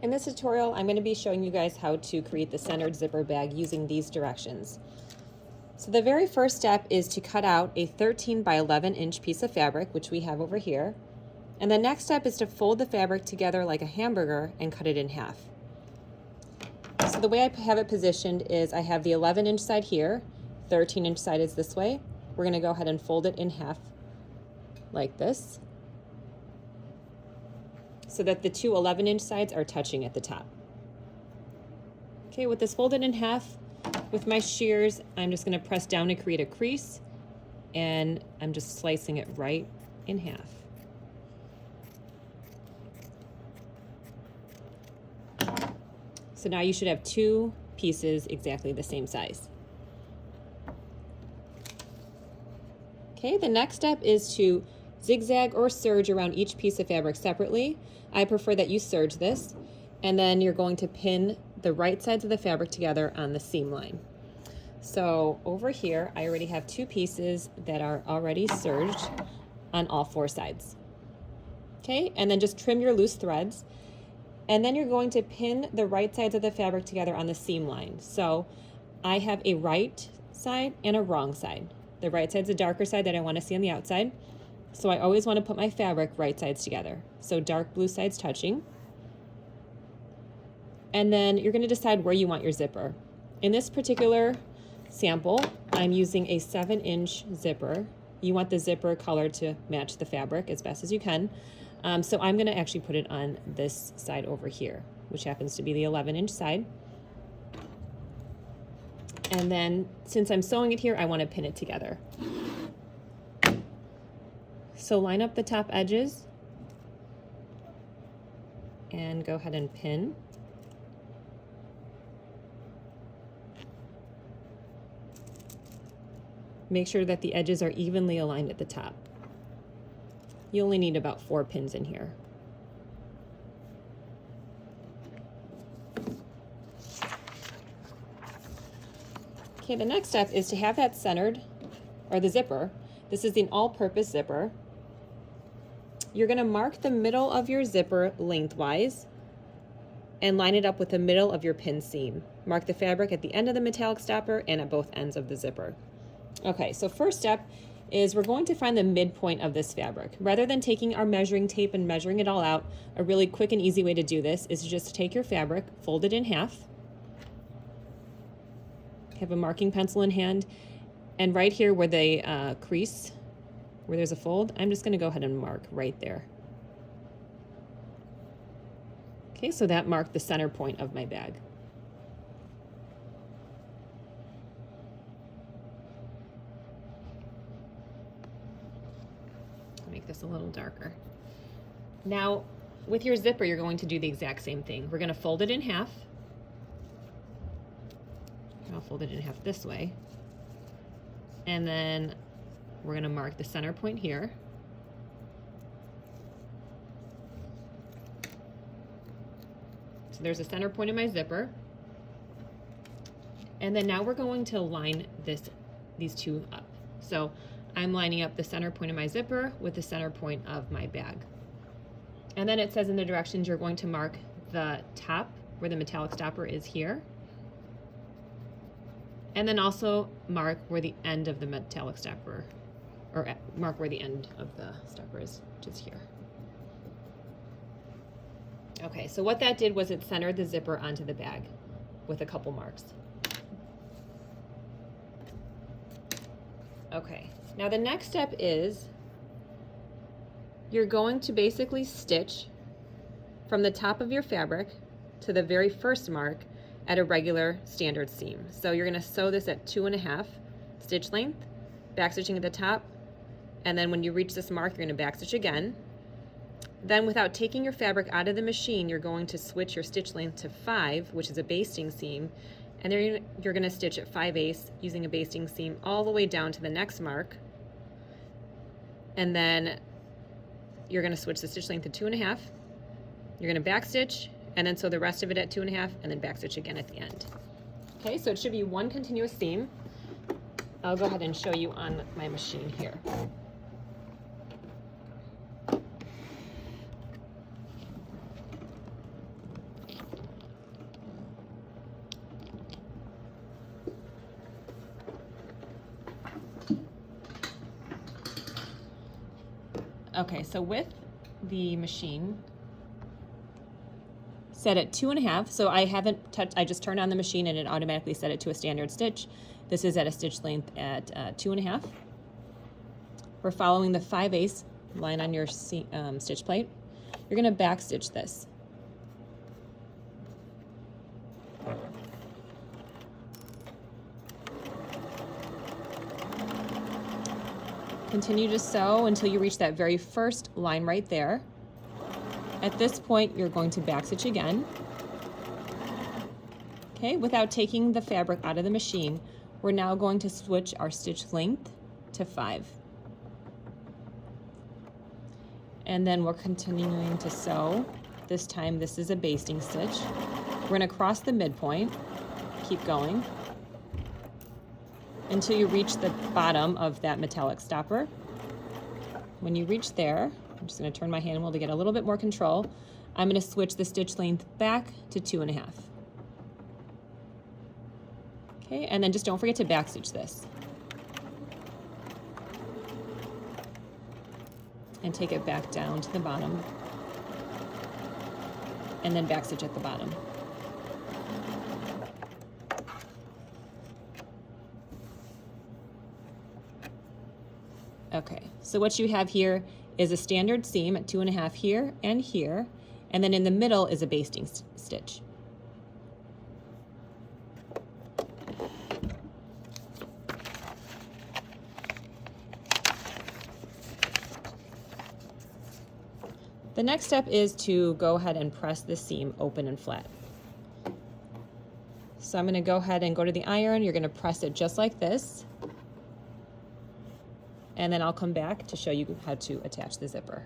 In this tutorial, I'm going to be showing you guys how to create the centered zipper bag using these directions. So the very first step is to cut out a 13 by 11 inch piece of fabric, which we have over here. And the next step is to fold the fabric together like a hamburger and cut it in half. So the way I have it positioned is I have the 11 inch side here, 13 inch side is this way. We're going to go ahead and fold it in half like this, so that the two 11 inch sides are touching at the top. Okay, with this folded in half, with my shears, I'm just going to press down to create a crease, and I'm just slicing it right in half. So now you should have two pieces exactly the same size. Okay, the next step is to zigzag or serge around each piece of fabric separately. I prefer that you serge this, and then you're going to pin the right sides of the fabric together on the seam line. So over here, I already have two pieces that are already serged on all four sides. Okay, and then just trim your loose threads, and then you're going to pin the right sides of the fabric together on the seam line. So I have a right side and a wrong side. The right side's a darker side that I want to see on the outside. So I always want to put my fabric right sides together. So dark blue sides touching. And then you're going to decide where you want your zipper. In this particular sample, I'm using a 7-inch zipper. You want the zipper color to match the fabric as best as you can. So I'm going to actually put it on this side over here, which happens to be the 11-inch side. And then since I'm sewing it here, I want to pin it together. So line up the top edges and go ahead and pin. Make sure that the edges are evenly aligned at the top. You only need about 4 pins in here. Okay, the next step is to have that centered, or the zipper. This is an all-purpose zipper. You're going to mark the middle of your zipper lengthwise and line it up with the middle of your pin seam. Mark the fabric at the end of the metallic stopper and at both ends of the zipper. Okay, so first step is we're going to find the midpoint of this fabric. Rather than taking our measuring tape and measuring it all out, a really quick and easy way to do this is to just take your fabric, fold it in half, have a marking pencil in hand, and right here where the crease, where there's a fold, I'm just going to go ahead and mark right there. Okay, so that marked the center point of my bag. I'll make this a little darker. Now, with your zipper, you're going to do the exact same thing. We're going to fold it in half. I'll fold it in half this way. And then we're going to mark the center point here. So there's a center point in my zipper. And then now we're going to line these two up. So I'm lining up the center point of my zipper with the center point of my bag. And then it says in the directions you're going to mark the top where the metallic stopper is here. And then also mark where the end of the metallic stopper, or mark where the end of the stopper is, which is here. Okay, so what that did was it centered the zipper onto the bag with a couple marks. Okay, now the next step is you're going to basically stitch from the top of your fabric to the very first mark at a regular standard seam. So you're going to sew this at 2.5 stitch length, back stitching at the top, and then when you reach this mark, you're going to backstitch again. Then without taking your fabric out of the machine, you're going to switch your stitch length to 5, which is a basting seam, and then you're going to stitch at 5/8 using a basting seam all the way down to the next mark. And then you're going to switch the stitch length to 2.5. You're going to backstitch, and then sew the rest of it at 2.5, and then backstitch again at the end. Okay, so it should be one continuous seam. I'll go ahead and show you on my machine here. Okay, so with the machine set at 2.5, so I haven't touched, I just turned on the machine and it automatically set it to a standard stitch. This is at a stitch length at 2.5. We're following the 5/8 line on your stitch plate. You're gonna back stitch this. Continue to sew until you reach that very first line right there. At this point, you're going to back stitch again. Okay, without taking the fabric out of the machine, we're now going to switch our stitch length to 5. And then we're continuing to sew. This time, this is a basting stitch. We're going to cross the midpoint, keep going, until you reach the bottom of that metallic stopper. When you reach there, I'm just going to turn my hand wheel to get a little bit more control. I'm going to switch the stitch length back to 2.5. Okay, and then just don't forget to back stitch this. And take it back down to the bottom. And then back stitch at the bottom. Okay, so what you have here is a standard seam at 2.5 here and here, and then in the middle is a basting stitch. The next step is to go ahead and press the seam open and flat. So I'm going to go ahead and go to the iron. You're going to press it just like this. And then I'll come back to show you how to attach the zipper.